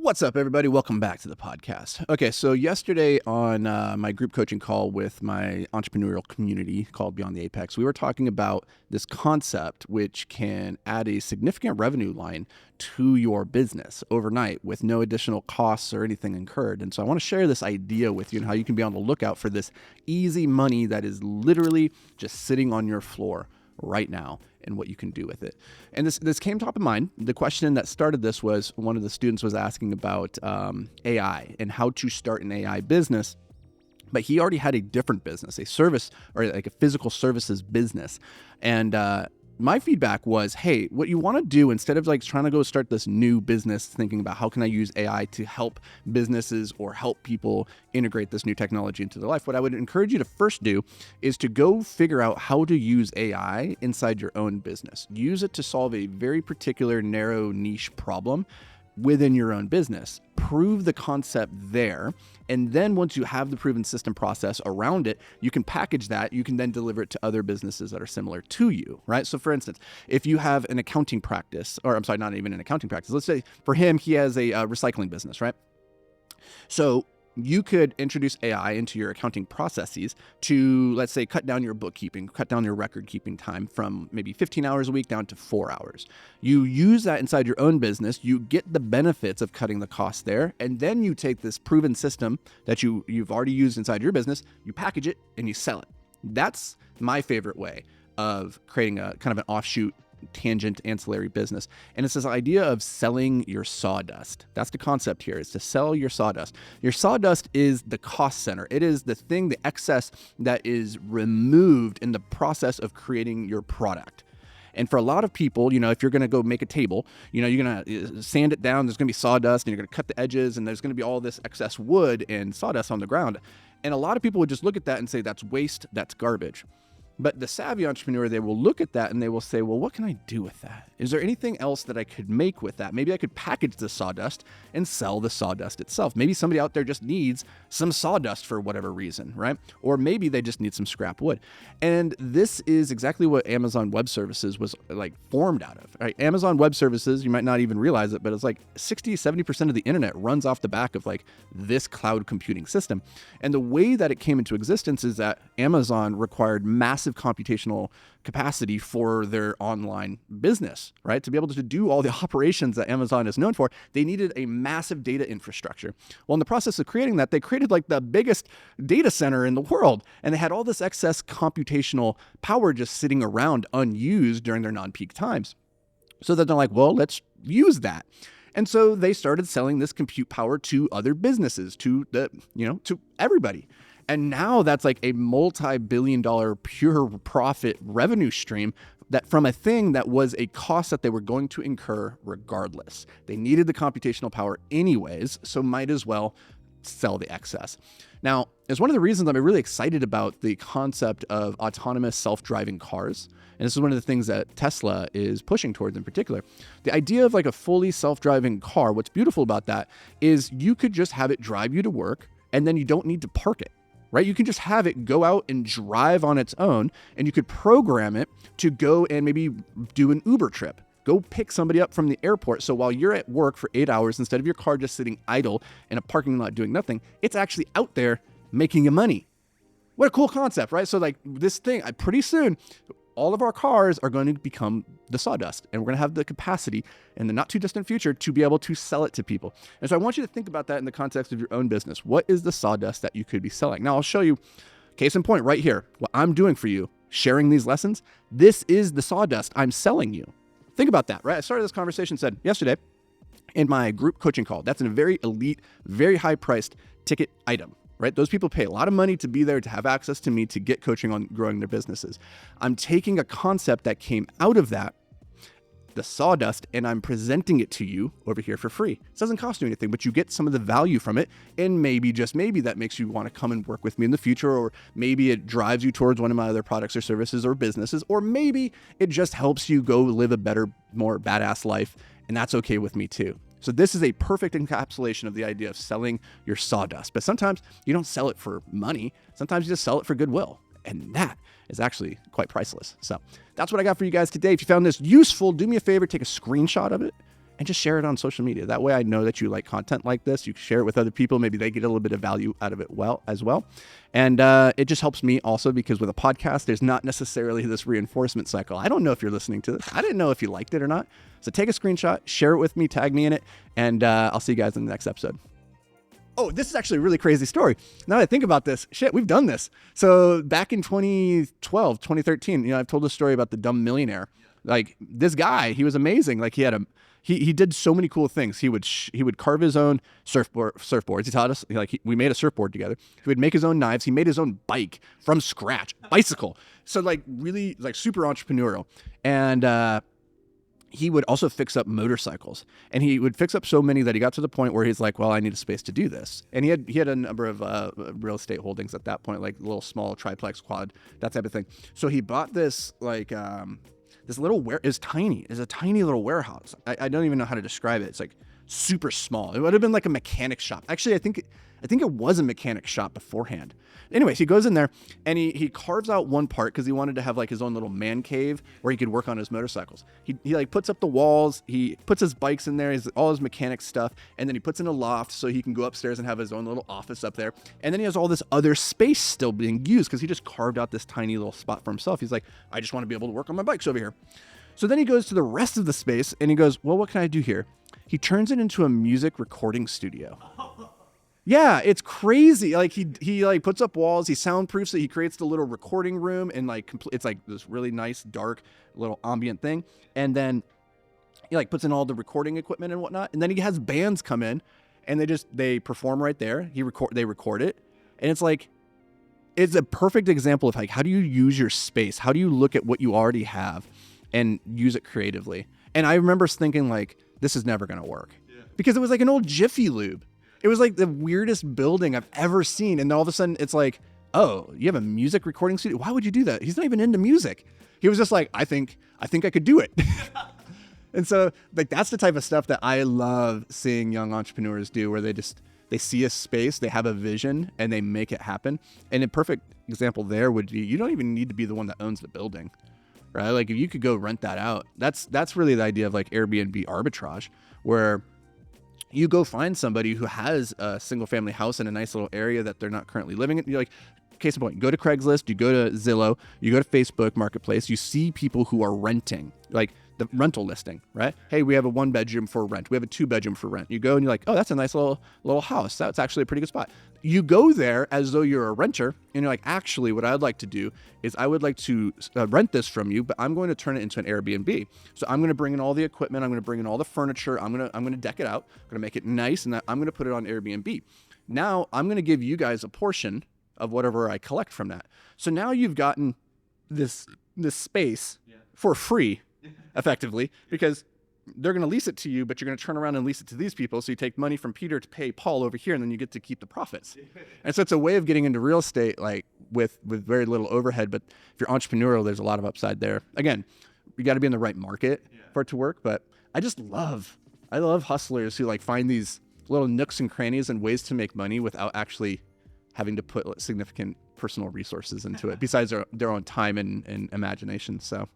What's up, everybody? Welcome back to the podcast. Okay, so yesterday on my group coaching call with my entrepreneurial community called Beyond the Apex, we were talking about this concept which can add a significant revenue line to your business overnight with no additional costs or anything incurred. And so I want to share this idea with you and how you can be on the lookout for this easy money that is literally just sitting on your floor right now and what you can do with it. And this came top of mind. The question that started this was one of the students was asking about AI and how to start an AI business. But he already had a different business, a service or like a physical services business. And my feedback was, hey, what you want to do instead of like trying to go start this new business, thinking about how can I use AI to help businesses or help people integrate this new technology into their life, what I would encourage you to first do is to go figure out how to use AI inside your own business. Use it to solve a very particular narrow niche problem within your own business. Prove the concept there. And then once you have the proven system process around it, you can package that. You can then deliver it to other businesses that are similar to you, right? So for instance, if you have an accounting practice, or I'm sorry, not even an accounting practice. Let's say for him, he has a recycling business, right? So you could introduce AI into your accounting processes to, let's say, cut down your bookkeeping, cut down your record keeping time from maybe 15 hours a week down to 4 hours. You use that inside your own business, you get the benefits of cutting the cost there, and then you take this proven system that you've already used inside your business, you package it and you sell it. That's my favorite way of creating a kind of an offshoot tangent ancillary business. And it's this idea of selling your sawdust. That's the concept here, is to sell your sawdust. Your sawdust is the cost center. It is the thing, the excess that is removed in the process of creating your product. And for a lot of people, if you're going to go make a table, you're going to sand it down, there's going to be sawdust, and you're going to cut the edges, and there's going to be all this excess wood and sawdust on the ground. And a lot of people would just look at that and say, that's waste, that's garbage. But the savvy entrepreneur, they will look at that and they will say, well, what can I do with that? Is there anything else that I could make with that? Maybe I could package the sawdust and sell the sawdust itself. Maybe somebody out there just needs some sawdust for whatever reason, right? Or maybe they just need some scrap wood. And this is exactly what Amazon Web Services was like formed out of, right? Amazon Web Services, you might not even realize it, but it's like 60-70% of the internet runs off the back of like this cloud computing system. And the way that it came into existence is that Amazon required massive computational capacity for their online business, right? To be able to do all the operations that Amazon is known for, they needed a massive data infrastructure. Well, in the process of creating that, they created like the biggest data center in the world, and they had all this excess computational power just sitting around unused during their non-peak times. So that they're like, well, let's use that. And so they started selling this compute power to other businesses, to everybody. And now that's like a multi-billion-dollar pure profit revenue stream that from a thing that was a cost that they were going to incur regardless. They needed the computational power anyways, so might as well sell the excess. Now, it's one of the reasons I'm really excited about the concept of autonomous self-driving cars. And this is one of the things that Tesla is pushing towards in particular. The idea of like a fully self-driving car, what's beautiful about that is you could just have it drive you to work and then you don't need to park it. Right? You can just have it go out and drive on its own, and you could program it to go and maybe do an Uber trip. Go pick somebody up from the airport. So while you're at work for 8 hours, instead of your car just sitting idle in a parking lot doing nothing, it's actually out there making you money. What a cool concept, right? So like this thing, pretty soon, all of our cars are going to become the sawdust, and we're going to have the capacity in the not too distant future to be able to sell it to people. And so I want you to think about that in the context of your own business. What is the sawdust that you could be selling? Now I'll show you, case in point right here, what I'm doing for you, sharing these lessons. This is the sawdust I'm selling you. Think about that, right? I started this conversation, said yesterday in my group coaching call, that's a very elite, very high priced ticket item. Right? Those people pay a lot of money to be there, to have access to me, to get coaching on growing their businesses. I'm taking a concept that came out of that, the sawdust, and I'm presenting it to you over here for free. It doesn't cost you anything, but you get some of the value from it. And maybe, just maybe, that makes you want to come and work with me in the future, or maybe it drives you towards one of my other products or services or businesses, or maybe it just helps you go live a better, more badass life. And that's okay with me too. So this is a perfect encapsulation of the idea of selling your sawdust. But sometimes you don't sell it for money. Sometimes you just sell it for goodwill. And that is actually quite priceless. So that's what I got for you guys today. If you found this useful, do me a favor, take a screenshot of it and just share it on social media. That way I know that you like content like this. You can share it with other people. Maybe they get a little bit of value out of it as well. And it just helps me also, because with a podcast, there's not necessarily this reinforcement cycle. I don't know if you're listening to this. I didn't know if you liked it or not. So take a screenshot, share it with me, tag me in it, and I'll see you guys in the next episode. Oh, this is actually a really crazy story. Now that I think about this, shit, we've done this. So back in 2012, 2013, I've told a story about the dumb millionaire. Like, this guy, he was amazing. Like, he did so many cool things. He would carve his own surfboards. He taught us, we made a surfboard together. He would make his own knives. He made his own bike from scratch, bicycle. So really super entrepreneurial. And he would also fix up motorcycles, and he would fix up so many that he got to the point where he's like, well, I need a space to do this. And he had a number of real estate holdings at that point, like little small triplex, quad, that type of thing. So he bought this this little it's a tiny little warehouse. I don't even know how to describe it. It's like super small. It would have been like a mechanic shop. Actually, I think it was a mechanic shop beforehand. Anyways, he goes in there and he carves out one part because he wanted to have like his own little man cave where he could work on his motorcycles. He like puts up the walls, he puts his bikes in there, all his mechanic stuff, and then he puts in a loft so he can go upstairs and have his own little office up there. And then he has all this other space still being used because he just carved out this tiny little spot for himself. He's like, I just want to be able to work on my bikes over here. So then he goes to the rest of the space and he goes, well, what can I do here? He turns it into a music recording studio. Yeah, it's crazy. Like he like puts up walls, he soundproofs it, he creates the little recording room, and like it's like this really nice dark little ambient thing. And then he like puts in all the recording equipment and whatnot. And then he has bands come in and they perform right there. They record it. And it's a perfect example of like, how do you use your space? How do you look at what you already have and use it creatively? And I remember thinking like, this is never going to work because it was like an old Jiffy Lube. It was like the weirdest building I've ever seen. And then all of a sudden it's like, oh, you have a music recording studio? Why would you do that? He's not even into music. He was just like, I think I could do it. And so like, that's the type of stuff that I love seeing young entrepreneurs do, where they see a space, they have a vision, and they make it happen. And a perfect example there would be, you don't even need to be the one that owns the building, right? Like if you could go rent that out, that's really the idea of like Airbnb arbitrage, where you go find somebody who has a single family house in a nice little area that they're not currently living in. You're like, case in point, you go to Craigslist, you go to Zillow, you go to Facebook Marketplace, you see people who are renting, like the rental listing, right? Hey, we have a 1-bedroom for rent. We have a 2-bedroom for rent. You go and you're like, oh, that's a nice little house. That's actually a pretty good spot. You go there as though you're a renter, and you're like, actually, what I'd like to do is I would like to rent this from you, but I'm going to turn it into an Airbnb. So I'm going to bring in all the equipment. I'm going to bring in all the furniture. I'm going to deck it out. I'm going to make it nice, and I'm going to put it on Airbnb. Now I'm going to give you guys a portion of whatever I collect from that. So now you've gotten this space for free, effectively, because they're going to lease it to you, but you're going to turn around and lease it to these people. So you take money from Peter to pay Paul over here, and then you get to keep the profits. And so it's a way of getting into real estate, like with very little overhead. But if you're entrepreneurial, there's a lot of upside there. Again, you got to be in the right market for it to work. But I love hustlers who like find these little nooks and crannies and ways to make money without actually having to put significant personal resources into it, besides their own time and imagination. So